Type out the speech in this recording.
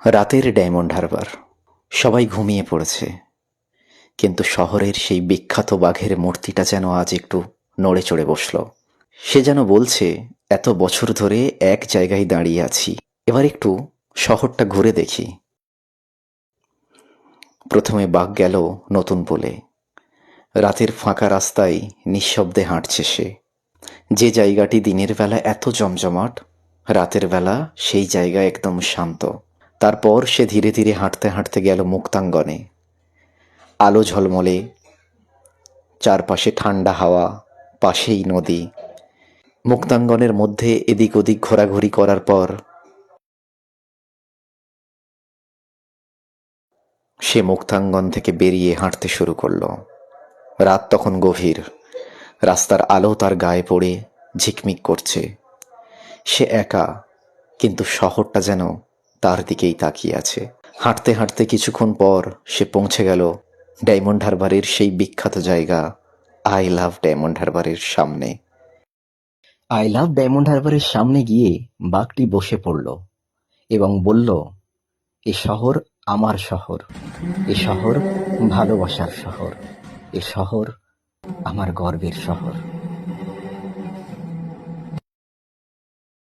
রাতের ডায়মন্ড হারবার। সবাই ঘুমিয়ে পড়েছে, কিন্তু শহরের সেই বিখ্যাত বাঘের মূর্তিটা যেন আজ একটু নড়ে চড়ে বসল। সে যেন বলছে, এত বছর ধরে এক জায়গায় দাঁড়িয়ে আছি, এবার একটু শহরটা ঘুরে দেখি। প্রথমে বাঘ গেল নতুন বলে। রাতের ফাঁকা রাস্তায় নিঃশব্দে হাঁটছে সে। যে জায়গাটি দিনের বেলা এত জমজমাট, রাতের বেলা সেই জায়গা একদম শান্ত। তারপর সে ধীরে ধীরে হাঁটতে হাঁটতে গেল মুক্তাঙ্গনে। আলো ঝলমলে, চারপাশে ঠান্ডা হাওয়া, পাশেই নদী। মুক্তাঙ্গনের মধ্যে এদিক ওদিক ঘোরাঘুরি করার পর সে মুক্তাঙ্গন থেকে বেরিয়ে হাঁটতে শুরু করলো। রাত তখন গভীর, রাস্তার আলো তার গায়ে পড়ে ঝিকমিক করছে। সে একা, কিন্তু শহরটা যেন তার দিকেই তাকিয়ে আছে। হাঁটতে হাঁটতে কিছুক্ষণ পর সে পৌঁছে গেল ডায়মন্ড হারবারের সেই বিখ্যাত জায়গা আই লাভ ডায়মন্ড হারবারের সামনে। আই লাভ ডায়মন্ড হারবারের সামনে গিয়ে বাঘটি বসে পড়ল এবং বলল, এ শহর আমার শহর, এ শহর ভালোবাসার শহর, এ শহর আমার গর্বের শহর।